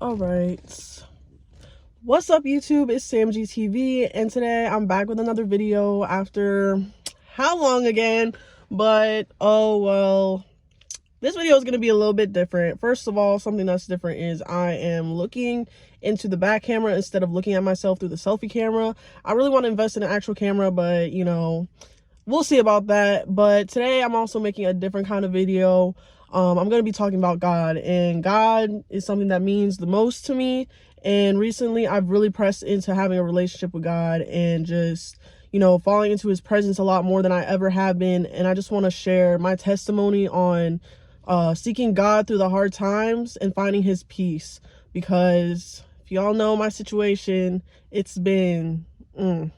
All right. What's up, YouTube? It's Sam GTV, and today I'm back with another video after how long again? But oh well, this video is going to be a little bit different. First of all, something that's different is I am looking into the back camera instead of looking at myself through the selfie camera. I really want to invest in an actual camera, but you know, we'll see about that. But today I'm also making a different kind of video. I'm going to be talking about God, and God is something that means the most to me. And recently I've really pressed into having a relationship with God and just, you know, falling into his presence a lot more than I ever have been. And I just want to share my testimony on seeking God through the hard times and finding his peace, because if y'all know my situation, it's been and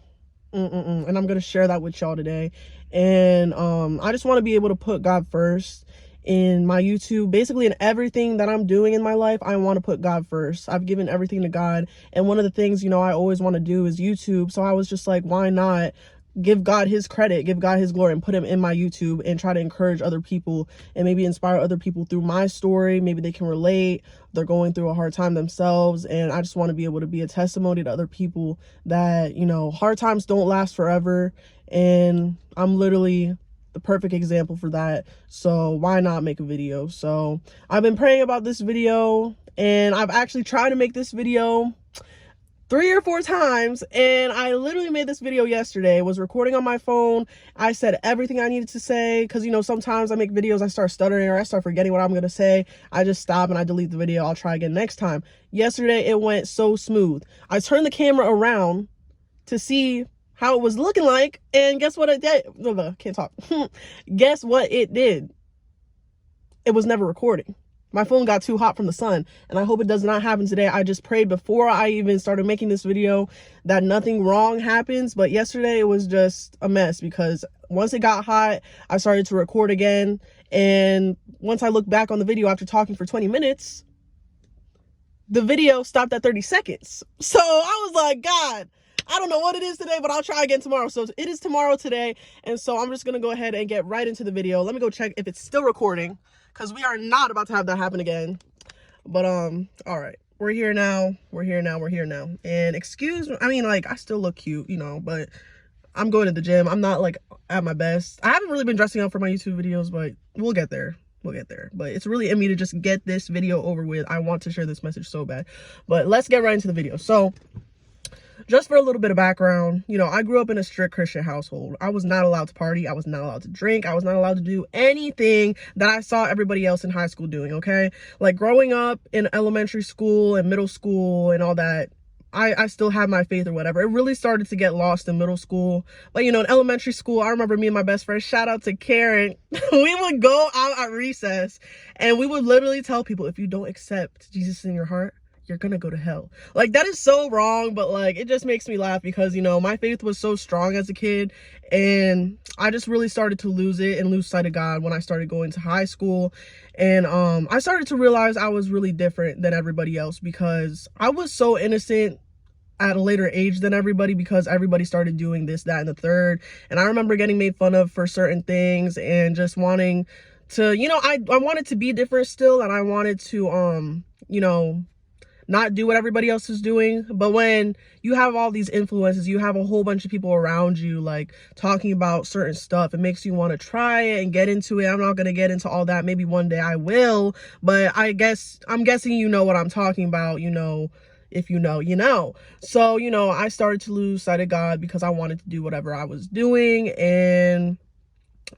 I'm gonna share that with y'all today. And I just want to be able to put God first in my YouTube, basically in everything that I'm doing in my life. I want to put God first. I've given everything to God, and one of the things, you know, I always want to do is YouTube. So I was just like, why not give God his credit, give God his glory, and put him in my YouTube and try to encourage other people and maybe inspire other people through my story. Maybe they can relate, they're going through a hard time themselves, and I just want to be able to be a testimony to other people that, you know, hard times don't last forever, and I'm literally the perfect example for that. So why not make a video? So I've been praying about this video, and I've actually tried to make this video 3 or 4 times, and I literally made this video yesterday. Was recording on my phone. I said everything I needed to say, because, you know, sometimes I make videos, I start stuttering or I start forgetting what I'm going to say. I just stop and I delete the video. I'll try again next time. Yesterday, it went so smooth. I turned the camera around to see how it was looking like, and guess what it did? Can't talk. Guess what it did? It was never recording. My phone got too hot from the sun, and I hope it does not happen today. I just prayed before I even started making this video that nothing wrong happens, but yesterday it was just a mess, because once it got hot, I started to record again, and once I looked back on the video after talking for 20 minutes, the video stopped at 30 seconds. So I was like, God, I don't know what it is today, but I'll try again tomorrow. So it is tomorrow today, and so I'm just gonna go ahead and get right into the video. Let me go check if it's still recording, because we are not about to have that happen again. But all right, we're here now. And excuse me, I mean, like, I still look cute, you know, but I'm going to the gym. I'm not like at my best. I haven't really been dressing up for my YouTube videos, but we'll get there. But it's really in me to just get this video over with. I want to share this message so bad. But let's get right into the video. So just for a little bit of background, you know, I grew up in a strict Christian household. I was not allowed to party. I was not allowed to drink. I was not allowed to do anything that I saw everybody else in high school doing, okay? Like, growing up in elementary school and middle school and all that, I still had my faith or whatever. It really started to get lost in middle school. But, you know, in elementary school, I remember me and my best friend, shout out to Karen, we would go out at recess, and we would literally tell people, if you don't accept Jesus in your heart, you're gonna go to hell. Like, that is so wrong, but like, it just makes me laugh, because, you know, my faith was so strong as a kid, and I just really started to lose it and lose sight of God when I started going to high school. And I started to realize I was really different than everybody else, because I was so innocent at a later age than everybody, because everybody started doing this, that, and the third. And I remember getting made fun of for certain things, and just wanting to, you know, I wanted to be different still, and I wanted to you know, not do what everybody else is doing. But when you have all these influences, you have a whole bunch of people around you, like, talking about certain stuff, it makes you want to try it and get into it. I'm not going to get into all that. Maybe one day I will, but I'm guessing you know what I'm talking about. You know, if you know, you know. So, you know, I started to lose sight of God because I wanted to do whatever I was doing. And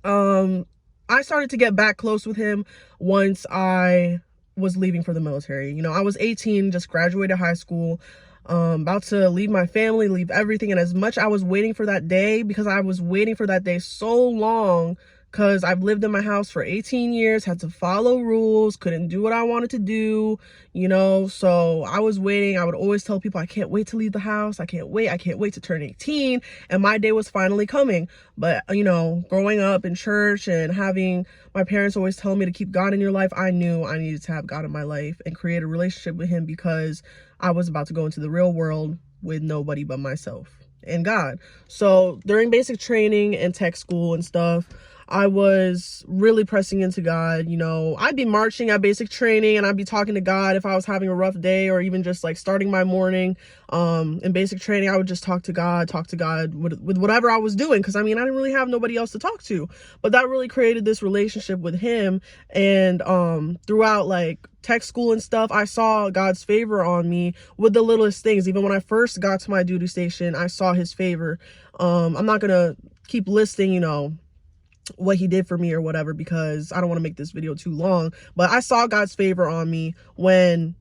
I started to get back close with him once I was leaving for the military. You know, I was 18, just graduated high school, about to leave my family, leave everything. And as much I was waiting for that day, because I was waiting for that day so long, because I've lived in my house for 18 years, had to follow rules, couldn't do what I wanted to do, you know. So I was waiting. I would always tell people, I can't wait to leave the house. I can't wait to turn 18. And my day was finally coming. But, you know, growing up in church and having my parents always tell me to keep God in your life, I knew I needed to have God in my life and create a relationship with him, because I was about to go into the real world with nobody but myself and God. So during basic training and tech school and stuff, I was really pressing into God. You know, I'd be marching at basic training and I'd be talking to God if I was having a rough day, or even just like starting my morning in basic training. I would just talk to God with whatever I was doing, because I mean, I didn't really have nobody else to talk to. But that really created this relationship with him. And throughout like tech school and stuff, I saw God's favor on me with the littlest things. Even when I first got to my duty station, I saw his favor. I'm not gonna keep listing, you know, what he did for me or whatever, because I don't want to make this video too long, but I saw God's favor on me when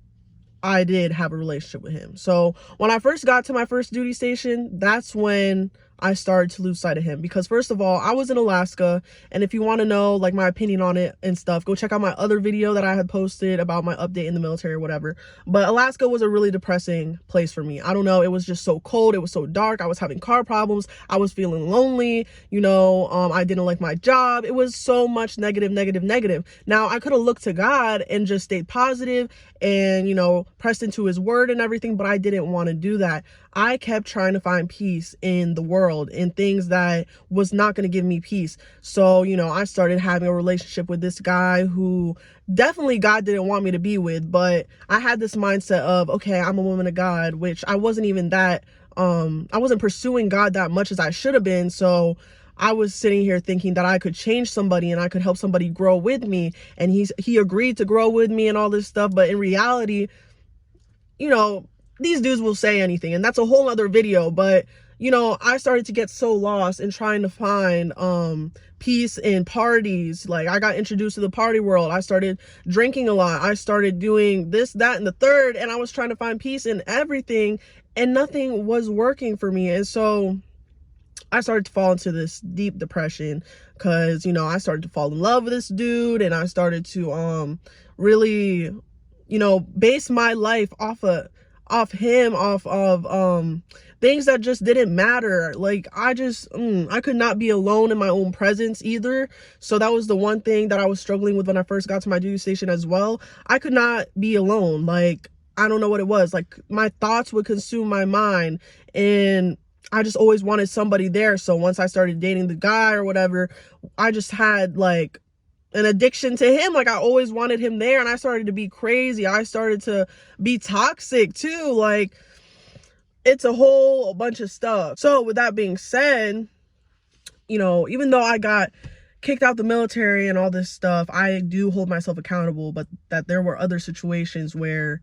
I did have a relationship with him. So when I first got to my first duty station, that's when I started to lose sight of him. Because first of all, I was in Alaska, and if you want to know like my opinion on it and stuff, go check out my other video that I had posted about my update in the military or whatever. But Alaska was a really depressing place for me. I don't know, it was just so cold, it was so dark, I was having car problems, I was feeling lonely, you know, I didn't like my job. It was so much negative. Now I could have looked to God and just stayed positive and, you know, pressed into his word and everything, but I didn't want to do that. I kept trying to find peace in the world, in things that was not going to give me peace. So, you know, I started having a relationship with this guy who definitely God didn't want me to be with, but I had this mindset of, okay, I'm a woman of God, which I wasn't even that, I wasn't pursuing God that much as I should have been. So I was sitting here thinking that I could change somebody and I could help somebody grow with me. And he agreed to grow with me and all this stuff. But in reality, you know, these dudes will say anything, and that's a whole other video. But, you know, I started to get so lost in trying to find peace in parties. Like, I got introduced to the party world. I started drinking a lot. I started doing this, that, and the third, and I was trying to find peace in everything, and nothing was working for me. And so I started to fall into this deep depression, because, you know, I started to fall in love with this dude, and I started to really, you know, base my life off of things that just didn't matter. Like, I could not be alone in my own presence either. So that was the one thing that I was struggling with when I first got to my duty station as well. I could not be alone. Like, I don't know what it was. Like, my thoughts would consume my mind, and I just always wanted somebody there. So once I started dating the guy or whatever, I just had like an addiction to him. Like, I always wanted him there, and I started to be crazy. I started to be toxic too. Like, it's a whole bunch of stuff. So with that being said, you know, even though I got kicked out the military and all this stuff, I do hold myself accountable, but that there were other situations where,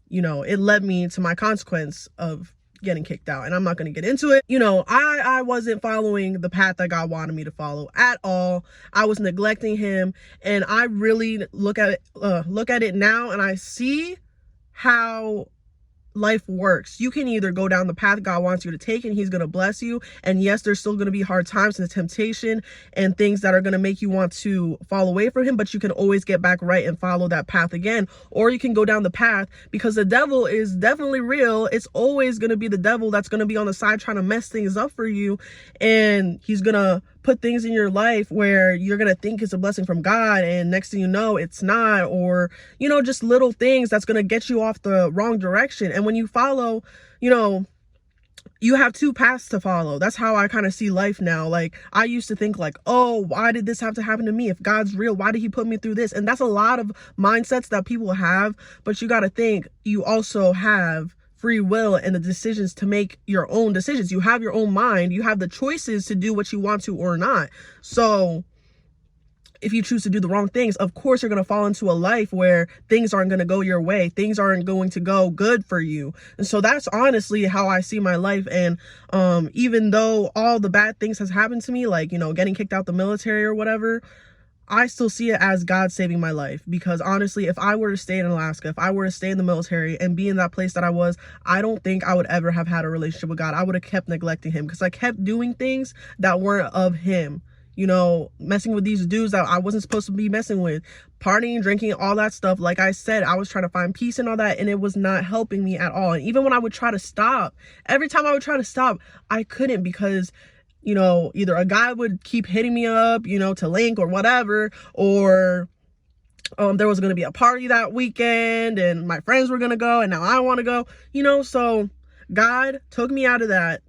you know, it led me to my consequence of getting kicked out, and I'm not going to get into it. You know, I wasn't following the path that God wanted me to follow at all. I was neglecting him, and I really look at it now, and I see how life works. You can either go down the path God wants you to take, and he's going to bless you. And yes, there's still going to be hard times and temptation and things that are going to make you want to fall away from him, but you can always get back right and follow that path again. Or you can go down the path, because the devil is definitely real. It's always going to be the devil that's going to be on the side trying to mess things up for you. And he's going to put things in your life where you're going to think it's a blessing from God, and next thing you know, it's not. Or, you know, just little things that's going to get you off the wrong direction. And when you follow, you know, you have two paths to follow. That's how I kind of see life now. Like, I used to think like, oh, why did this have to happen to me? If God's real, why did he put me through this? And that's a lot of mindsets that people have. But you got to think, you also have free will and the decisions to make your own decisions. You have your own mind. You have the choices to do what you want to or not. So if you choose to do the wrong things, of course you're going to fall into a life where things aren't going to go your way. Things aren't going to go good for you. And so that's honestly how I see my life. And even though all the bad things has happened to me, like, you know, getting kicked out the military or whatever, I still see it as God saving my life. Because honestly, if I were to stay in Alaska, if I were to stay in the military and be in that place that I was, I don't think I would ever have had a relationship with God. I would have kept neglecting him, because I kept doing things that weren't of him. You know, messing with these dudes that I wasn't supposed to be messing with, partying, drinking, all that stuff. Like I said, I was trying to find peace and all that, and it was not helping me at all. And even when I would try to stop, every time I would try to stop, I couldn't, because, you know, either a guy would keep hitting me up, you know, to link or whatever, or there was going to be a party that weekend and my friends were going to go and now I want to go, you know. So God took me out of that,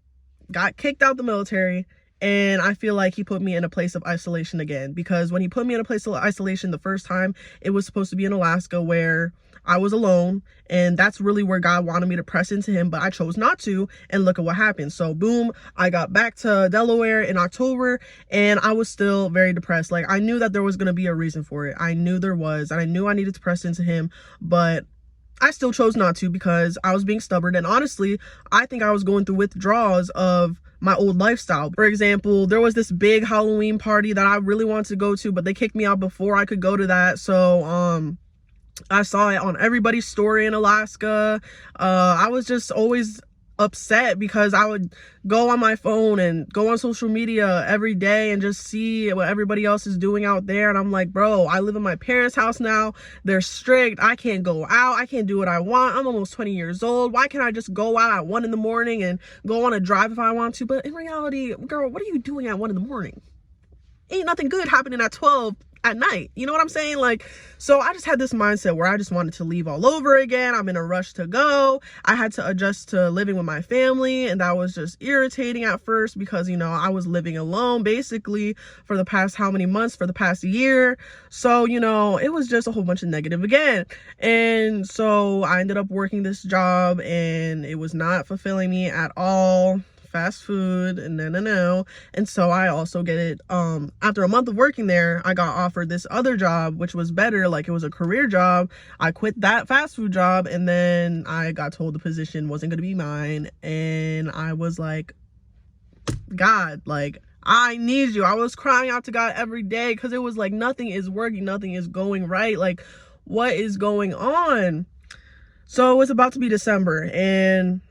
got kicked out the military, And I feel like he put me in a place of isolation again, because when he put me in a place of isolation the first time, it was supposed to be in Alaska where I was alone, and that's really where God wanted me to press into him, but I chose not to, and look at what happened. So boom, I got back to Delaware in October, and I was still very depressed. Like, I knew that there was going to be a reason for it. I knew there was, and I knew I needed to press into him, but I still chose not to because I was being stubborn. And honestly, I think I was going through withdrawals of my old lifestyle. For example, there was this big Halloween party that I really wanted to go to, but they kicked me out before I could go to that. So I saw it on everybody's story in Alaska. I was just always upset because I would go on my phone and go on social media every day and just see what everybody else is doing out there, and I'm like, bro, I live in my parents' house now. They're strict. I can't go out. I can't do what I want. I'm almost 20 years old. Why can't I just go out at 1 in the morning and go on a drive if I want to? But in reality, girl, what are you doing at 1 in the morning? Ain't nothing good happening at 12 at night. You know what I'm saying? Like, so I just had this mindset where I just wanted to leave all over again. I'm in a rush to go. I had to adjust to living with my family, and that was just irritating at first because, you know, I was living alone basically for the past how many months, for the past year. So, you know, it was just a whole bunch of negative again. And so I ended up working this job, and it was not fulfilling me at all. Fast food, and no. And so I also get it, after a month of working there, I got offered this other job, which was better. Like, it was a career job. I quit that fast food job, and then I got told the position wasn't going to be mine. And I was like, God, like, I need you. I was crying out to God every day because it was like, nothing is working, nothing is going right. Like, what is going on? So it's about to be December, and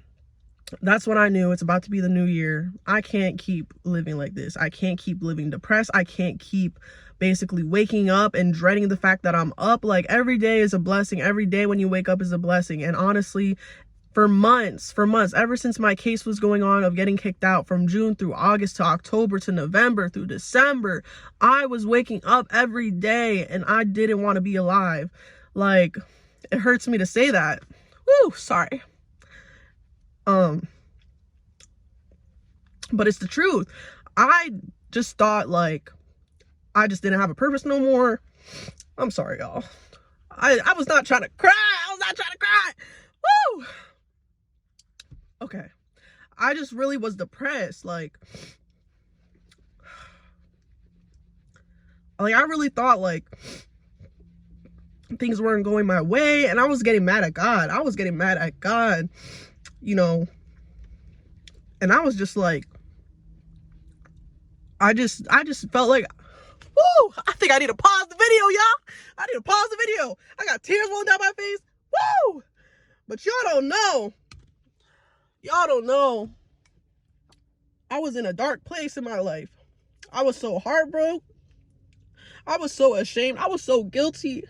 that's when I knew it's about to be the new year. I can't keep living like this. I can't keep living depressed. I can't keep basically waking up and dreading the fact that I'm up. Like, every day is a blessing. Every day when you wake up is a blessing. And honestly, for months, ever since my case was going on of getting kicked out, from June through August to October to November through December, I was waking up every day and I didn't want to be alive. Like, it hurts me to say that. Woo, sorry. But it's the truth. I just thought, like, I just didn't have a purpose no more. I'm sorry, y'all. I was not trying to cry. I was not trying to cry. Woo! Okay. I just really was depressed. Like, I really thought, like, things weren't going my way, and I was getting mad at God. I was getting mad at God, you know. And I was just like, I just felt like, woo, I think I need to pause the video, y'all. I need to pause the video. I got tears rolling down my face. Woo! But y'all don't know. Y'all don't know. I was in a dark place in my life. I was so heartbroken. I was so ashamed. I was so guilty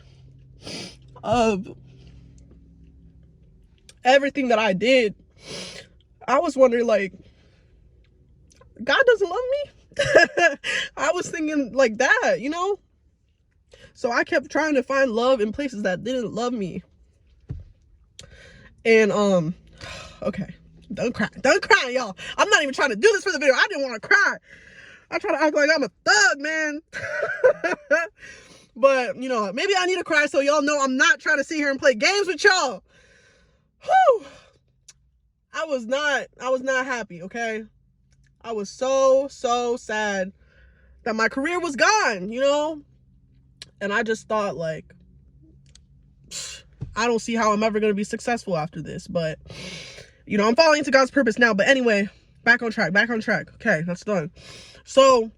of everything that I did. I was wondering, like, God doesn't love me? I was thinking like that, you know? So I kept trying to find love in places that didn't love me. And, okay. Don't cry, y'all. I'm not even trying to do this for the video. I didn't want to cry. I try to act like I'm a thug, man. But, you know, maybe I need to cry so y'all know I'm not trying to sit here and play games with y'all. Whew. I was not happy, okay? I was so sad that my career was gone, you know? And I just thought, like, I don't see how I'm ever going to be successful after this. But, you know, I'm falling into God's purpose now. But anyway, back on track. Okay, that's done. So,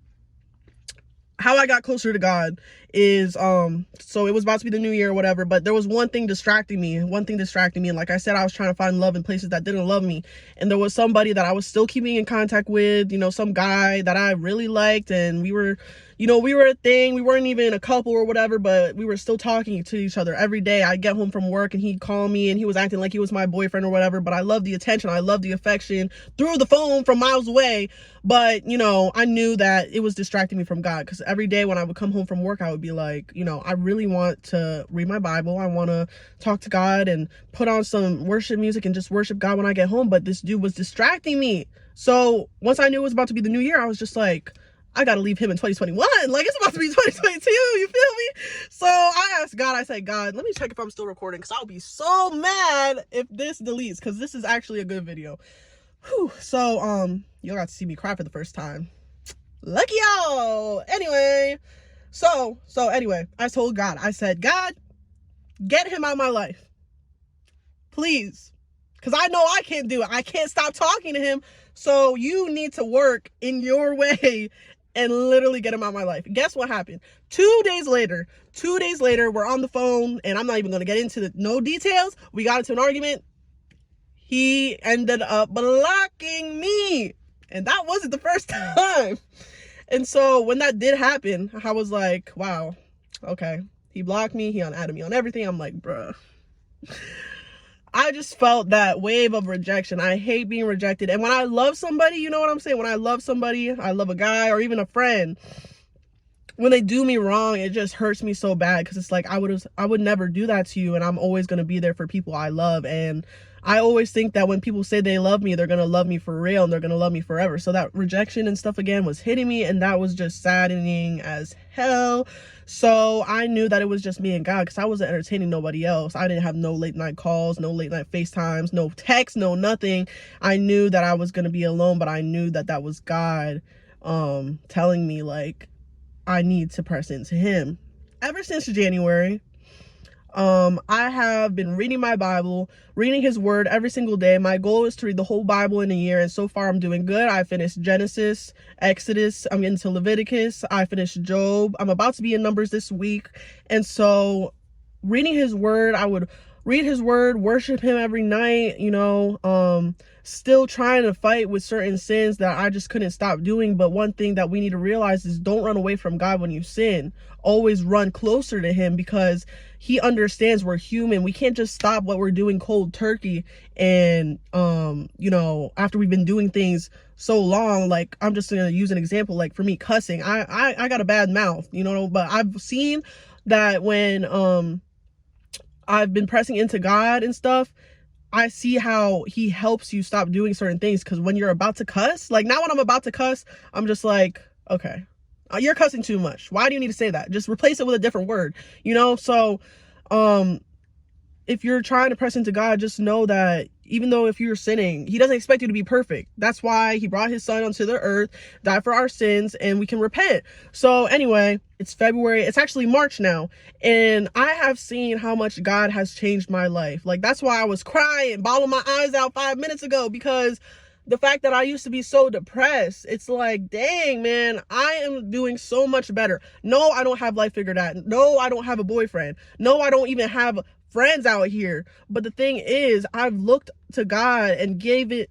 how I got closer to God is, so it was about to be the new year or whatever, but there was one thing distracting me. And like I said, I was trying to find love in places that didn't love me. And there was somebody that I was still keeping in contact with, you know, some guy that I really liked, and we were, you know, we were a thing. We weren't even a couple or whatever, but we were still talking to each other every day. I'd get home from work and he'd call me and he was acting like he was my boyfriend or whatever, but I loved the attention. I loved the affection through the phone from miles away. But, you know, I knew that it was distracting me from God, because every day when I would come home from work, I would be like, you know, I really want to read my Bible. I want to talk to God and put on some worship music and just worship God when I get home. But this dude was distracting me. So once I knew it was about to be the new year, I was just like, I gotta leave him in 2021. Like, it's about to be 2022, you feel me? So I asked God, I said, God, let me check if I'm still recording, because I'll be so mad if this deletes, because this is actually a good video. Whew. So y'all got to see me cry for the first time. Lucky y'all. Anyway, so anyway, I told God, I said, God, get him out of my life, please, because I know I can't do it. I can't stop talking to him. So you need to work in your way and literally get him out of my life. Guess what happened? 2 days later, we're on the phone, and I'm not even going to get into no details. We got into an argument. He ended up blocking me, and that wasn't the first time. And so when that did happen, I was like, wow, okay. He blocked me. He unadded me on everything. I'm like, bruh. I just felt that wave of rejection. I hate being rejected. And when I love somebody, you know what I'm saying? When I love somebody, I love a guy or even a friend, when they do me wrong, it just hurts me so bad, because it's like, I would never do that to you, and I'm always going to be there for people I love. And I always think that when people say they love me, they're going to love me for real, and they're going to love me forever. So that rejection and stuff again was hitting me, and that was just saddening as hell. So I knew that it was just me and God, because I wasn't entertaining nobody else. I didn't have no late night calls, no late night FaceTimes, no texts, no nothing. I knew that I was going to be alone, but I knew that that was God telling me, like, I need to press into him. Ever since January, I have been reading my Bible, reading his word every single day. My goal is to read the whole Bible in a year, and so far I'm doing good. I finished Genesis, Exodus, I'm getting to Leviticus, I finished Job. I'm about to be in Numbers this week. And so reading his word, I would read his word, worship him every night, you know, still trying to fight with certain sins that I just couldn't stop doing. But one thing that we need to realize is, don't run away from God when you sin. Always run closer to him, because he understands we're human. We can't just stop what we're doing cold turkey. And, you know, after we've been doing things so long, like, I'm just going to use an example. Like, for me, cussing, I got a bad mouth, you know, but I've seen that when, I've been pressing into God and stuff, I see how he helps you stop doing certain things. Because when you're about to cuss, like now when I'm about to cuss, I'm just like, okay, you're cussing too much. Why do you need to say that? Just replace it with a different word, you know? So, if you're trying to press into God, just know that even though if you're sinning, he doesn't expect you to be perfect. That's why he brought his son onto the earth, died for our sins, and we can repent. So anyway, it's February. It's actually March now. And I have seen how much God has changed my life. Like, that's why I was crying, bawling my eyes out 5 minutes ago, because the fact that I used to be so depressed, it's like, dang, man, I am doing so much better. No, I don't have life figured out. No, I don't have a boyfriend. No, I don't even have friends out here. But the thing is, I've looked to God and gave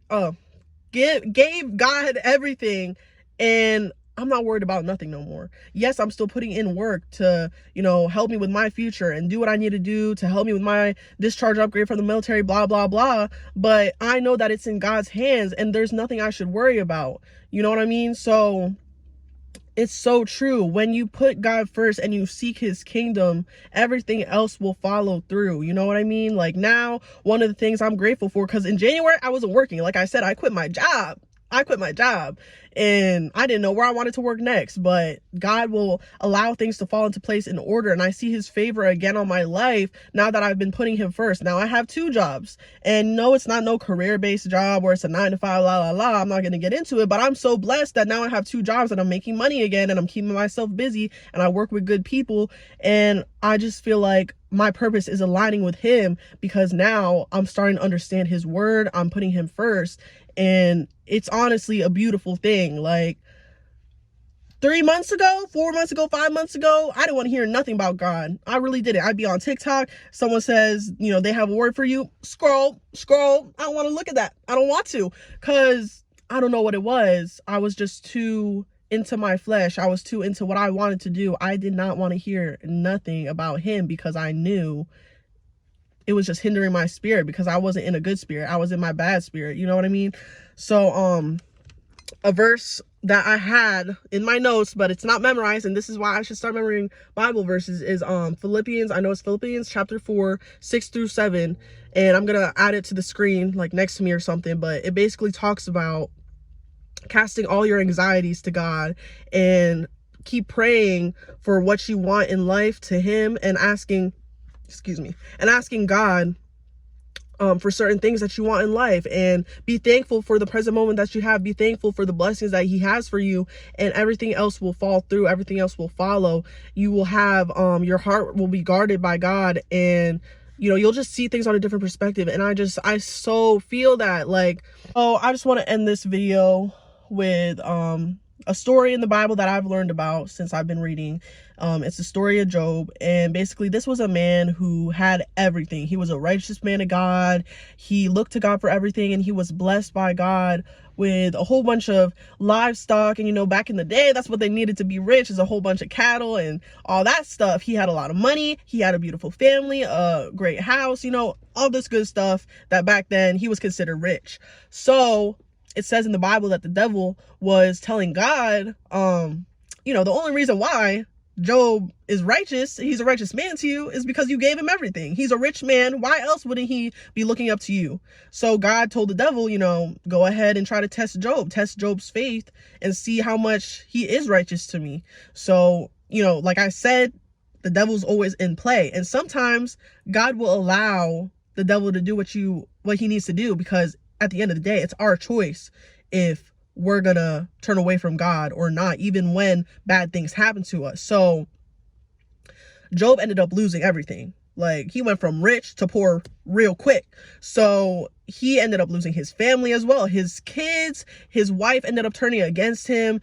God everything, and I'm not worried about nothing no more. Yes, I'm still putting in work to, you know, help me with my future and do what I need to do to help me with my discharge upgrade from the military, blah, blah, blah. But I know that it's in God's hands, and there's nothing I should worry about. You know what I mean? So it's so true. When you put God first and you seek his kingdom, everything else will follow through. You know what I mean? Like, now, one of the things I'm grateful for, because in January I wasn't working. Like I said, I quit my job, and I didn't know where I wanted to work next, but God will allow things to fall into place in order. And I see his favor again on my life now that I've been putting him first. Now I have 2 jobs, and no, it's not no career-based job where it's a 9 to 5, la, la, la. I'm not going to get into it, but I'm so blessed that now I have 2 jobs and I'm making money again, and I'm keeping myself busy, and I work with good people. And I just feel like my purpose is aligning with him, because now I'm starting to understand his word. I'm putting him first. And it's honestly a beautiful thing. Like, 3 months ago, 4 months ago, 5 months ago, I didn't want to hear nothing about God. I really didn't. I'd be on TikTok. Someone says, you know, they have a word for you. Scroll. I don't want to look at that. I don't want to, because I don't know what it was. I was just too into my flesh. I was too into what I wanted to do. I did not want to hear nothing about him, because I knew it was just hindering my spirit, because I wasn't in a good spirit. I was in my bad spirit. You know what I mean? So, a verse that I had in my notes, but it's not memorized, and this is why I should start remembering Bible verses, is Philippians. I know it's Philippians chapter 4, 6-7. And I'm going to add it to the screen, like next to me or something. But it basically talks about casting all your anxieties to God, and keep praying for what you want in life to him, and asking God for certain things that you want in life, and be thankful for the present moment that you have. Be thankful for the blessings that he has for you, and everything else will fall through. Everything else will follow. You will have, your heart will be guarded by God, and you'll just see things on a different perspective. And I so feel that, like, oh, I just want to end this video with a story in the Bible that I've learned about since I've been reading. It's the story of Job, and basically this was a man who had everything. He was a righteous man of God. He looked to God for everything, and he was blessed by God with a whole bunch of livestock. And back in the day, that's what they needed to be rich, is a whole bunch of cattle and all that stuff. He had a lot of money. He had a beautiful family, a great house, all this good stuff that back then he was considered rich. So it says in the Bible that the devil was telling God, the only reason why Job is righteous, he's a righteous man to you, is because you gave him everything. He's a rich man. Why else wouldn't he be looking up to you? So God told the devil, go ahead and try to test Job's faith, and see how much he is righteous to me. So, like I said, the devil's always in play. And sometimes God will allow the devil to do what he needs to do, because at the end of the day, it's our choice if we're gonna turn away from God or not, even when bad things happen to us. So Job ended up losing everything. Like, he went from rich to poor real quick. So he ended up losing his family as well. His kids, his wife ended up turning against him.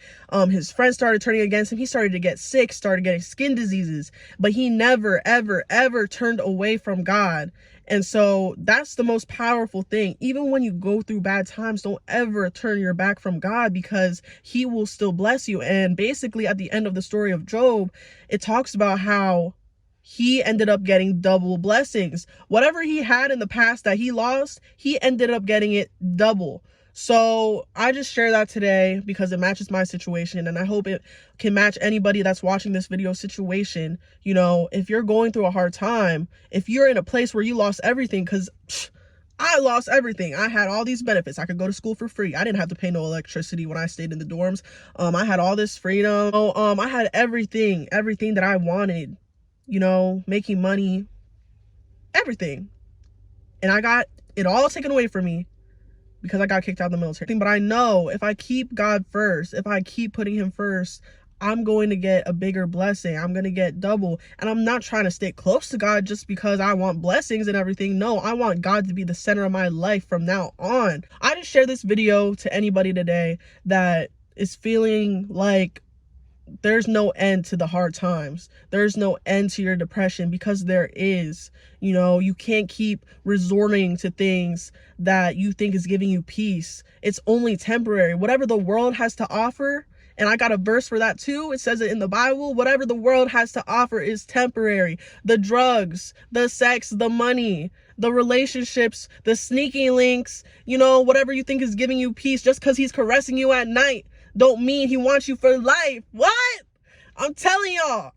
His friends started turning against him. He started to get sick, started getting skin diseases, but he never, ever, ever turned away from God. And so that's the most powerful thing. Even when you go through bad times, don't ever turn your back from God, because he will still bless you. And basically at the end of the story of Job, it talks about how he ended up getting double blessings. Whatever he had in the past that he lost, he ended up getting it double. So I just share that today because it matches my situation, and I hope it can match anybody that's watching this video situation. If you're going through a hard time, if you're in a place where you lost everything, because I lost everything. I had all these benefits. I could go to school for free. I didn't have to pay no electricity when I stayed in the dorms. I had all this freedom. I had everything that I wanted, making money, everything. And I got it all taken away from me because I got kicked out of the military. But I know if I keep God first, if I keep putting him first, I'm going to get a bigger blessing. I'm going to get double. And I'm not trying to stay close to God just because I want blessings and everything. No, I want God to be the center of my life from now on. I just share this video to anybody today that is feeling like there's no end to the hard times. There's no end to your depression, because there is. You can't keep resorting to things that you think is giving you peace. It's only temporary. Whatever the world has to offer, and I got a verse for that too. It says it in the Bible. Whatever the world has to offer is temporary. The drugs, the sex, the money, the relationships, the sneaky links, whatever you think is giving you peace, just because he's caressing you at night, don't mean he wants you for life. What? I'm telling y'all,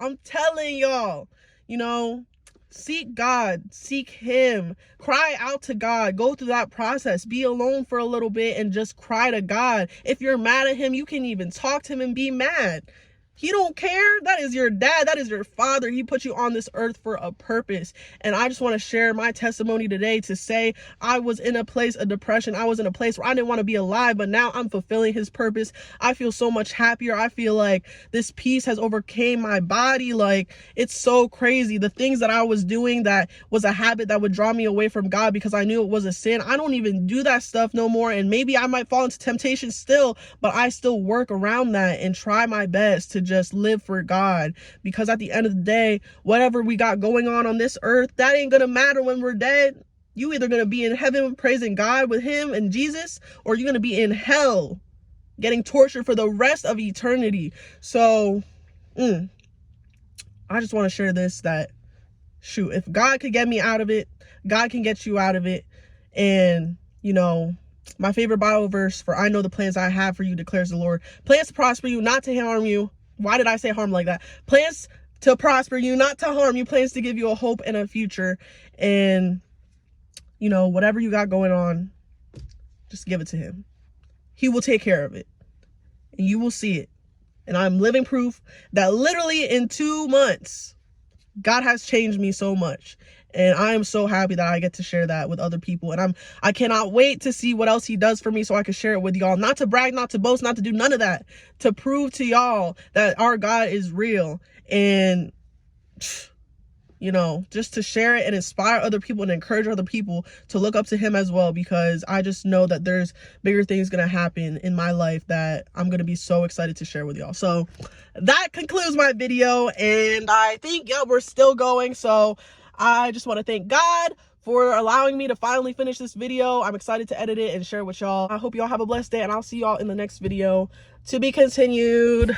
seek God, seek him, cry out to God, go through that process, be alone for a little bit and just cry to God. If you're mad at him, you can even talk to him and be mad. He don't care. That is your dad. That is your father. He put you on this earth for a purpose. And I just want to share my testimony today to say I was in a place of depression. I was in a place where I didn't want to be alive, but now I'm fulfilling his purpose. I feel so much happier. I feel like this peace has overcame my body. Like, it's so crazy. The things that I was doing that was a habit that would draw me away from God because I knew it was a sin, I don't even do that stuff no more. And maybe I might fall into temptation still, but I still work around that and try my best to just live for God, because at the end of the day, whatever we got going on this earth, that ain't gonna matter when we're dead. You either gonna be in heaven praising God with him and Jesus, or you're gonna be in hell getting tortured for the rest of eternity. So I just want to share this, that shoot, if God could get me out of it, God can get you out of it. And my favorite Bible verse, for I know the plans I have for you, declares the Lord, plans to prosper you, not to harm you. Why did I say harm like that? Plans to prosper you, not to harm you, plans to give you a hope and a future. And whatever you got going on, just give it to him. He will take care of it. and you will see it. And I'm living proof that literally in 2 months, God has changed me so much. And I am so happy that I get to share that with other people. And I cannot wait to see what else he does for me so I can share it with y'all. Not to brag, not to boast, not to do none of that. To prove to y'all that our God is real. And, you know, just to share it and inspire other people and encourage other people to look up to him as well. Because I just know that there's bigger things going to happen in my life that I'm going to be so excited to share with y'all. So that concludes my video. And I think, yeah, we're still going. So I just want to thank God for allowing me to finally finish this video. I'm excited to edit it and share it with y'all. I hope y'all have a blessed day, and I'll see y'all in the next video. To be continued.